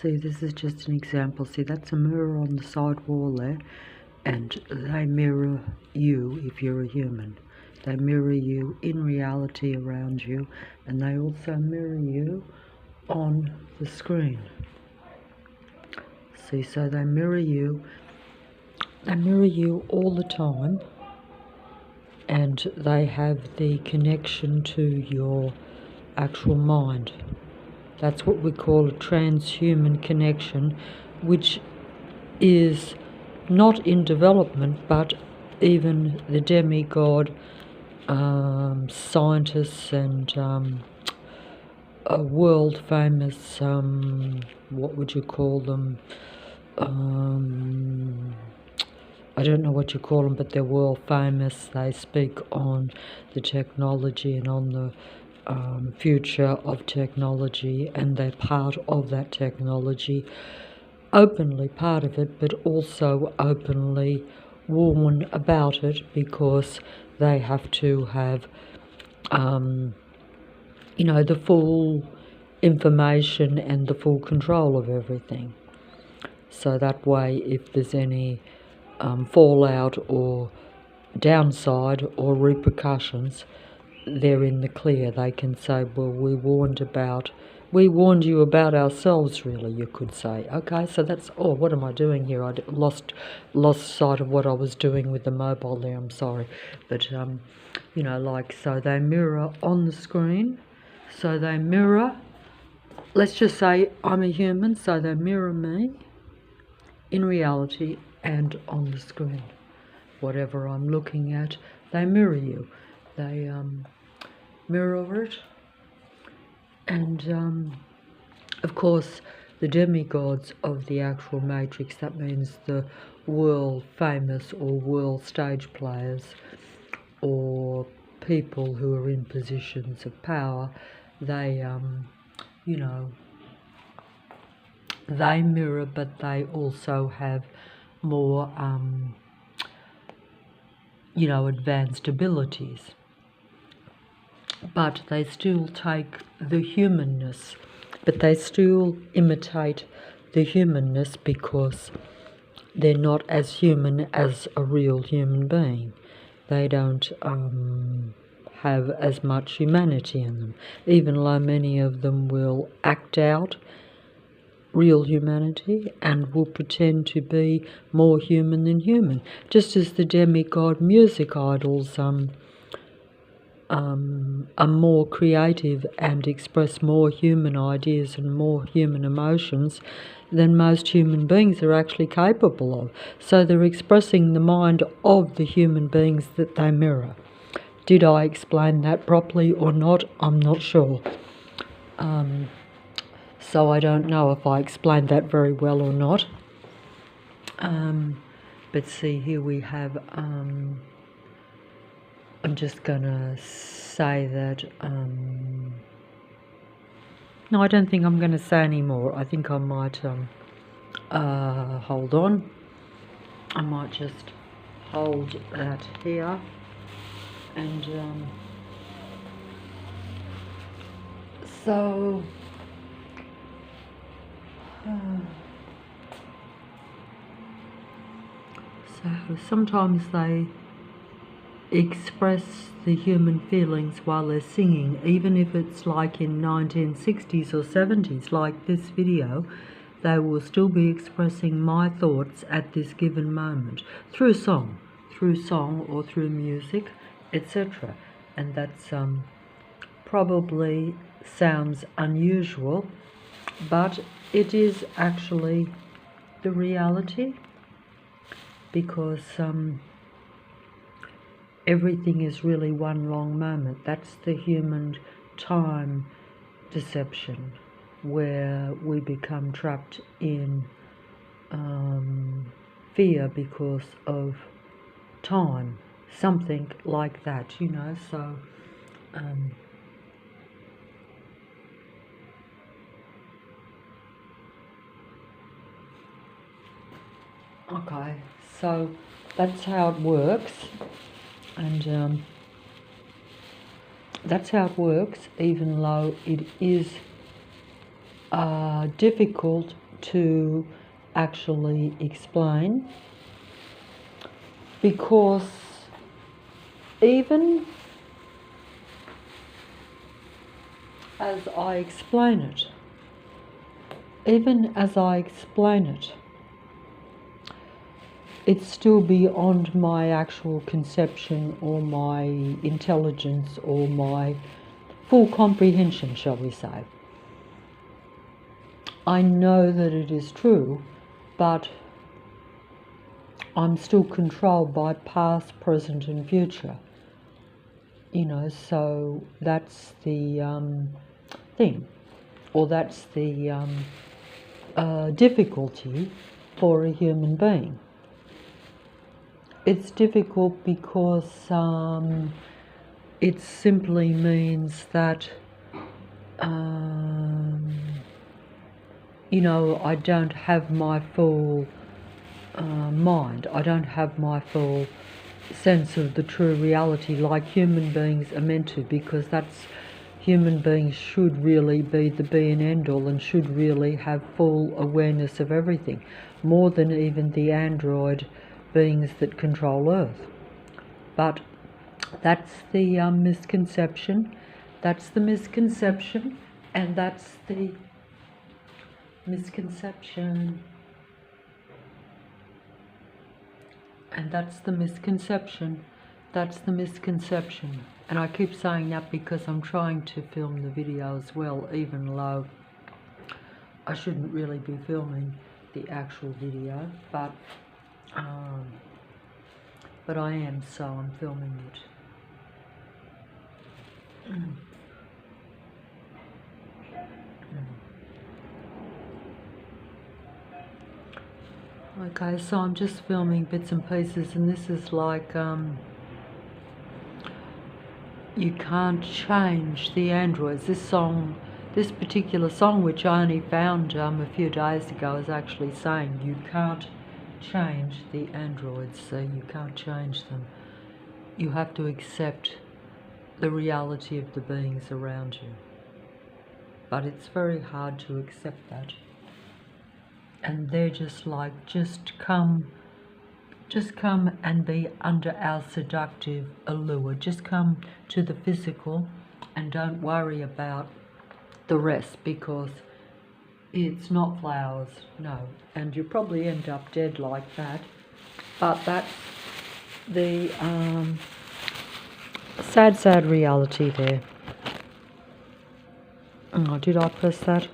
See, this is just an example. See, that's a mirror on the side wall there, and they mirror you if you're a human. They mirror you in reality around you, and they also mirror you on the screen. See, so they mirror you all the time, and they have the connection to your actual mind. That's what we call a transhuman connection, which is not in development, but even the demigod scientists and world famous, what would you call them? I don't know what you call them, but they're world famous. They speak on the technology and on the future of technology, and they're part of that technology, openly part of it, but also openly warn about it, because they have to have the full information and the full control of everything. So that way, if there's any fallout or downside or repercussions, they're in the clear. They can say, well, we warned you about ourselves, really, you could say. Okay, so that's, what am I doing here? I lost sight of what I was doing with the mobile there, I'm sorry. But, so they mirror on the screen. So they mirror, let's just say I'm a human, so they mirror me in reality and on the screen. Whatever I'm looking at, they mirror you. They mirror it. And of course, the demigods of the actual Matrix, that means the world famous or world stage players or people who are in positions of power, they they mirror, but they also have more advanced abilities, but they still take the humanness, but they still imitate the humanness, because they're not as human as a real human being. They don't have as much humanity in them, even though many of them will act out real humanity and will pretend to be more human than human, just as the demigod music idols are more creative and express more human ideas and more human emotions than most human beings are actually capable of. So they're expressing the mind of the human beings that they mirror. Did I explain that properly or not? I'm not sure. So I don't know if I explained that very well or not. But see, here we have, I'm just going to say that, no, I don't think I'm going to say any more. I think I might, hold on. I might just hold that here. And so sometimes they express the human feelings while they're singing, even if it's like in 1960s or 70s, like this video. They will still be expressing my thoughts at this given moment through song or through music, etc. And that's probably sounds unusual, but it is actually the reality, because everything is really one long moment. That's the human time deception, where we become trapped in fear because of time, something like that, so okay, so that's how it works, and that's how it works, even though it is difficult to actually explain, because even as I explain it, it's still beyond my actual conception or my intelligence or my full comprehension, shall we say. I know that it is true, but I'm still controlled by past, present and future. So that's the thing, or that's the difficulty for a human being. It's difficult because it simply means that I don't have my full mind. I don't have my full sense of the true reality like human beings are meant to, because human beings should really be the be and end all and should really have full awareness of everything, more than even the android beings that control Earth. But that's the misconception. That's the misconception, and that's the misconception. And that's the misconception. That's the misconception. And I keep saying that because I'm trying to film the video as well, even though I shouldn't really be filming the actual video, but I am, so I'm filming it. Okay, so I'm just filming bits and pieces, and this is like, you can't change the androids. This particular song, which I only found a few days ago, is actually saying you can't change the androids, so you can't change them. You have to accept the reality of the beings around you. But it's very hard to accept that. And they're just like, just come and be under our seductive allure. Just come to the physical and don't worry about the rest, because it's not flowers, no. And you probably end up dead like that. But that's the sad reality there. Oh, did I press that?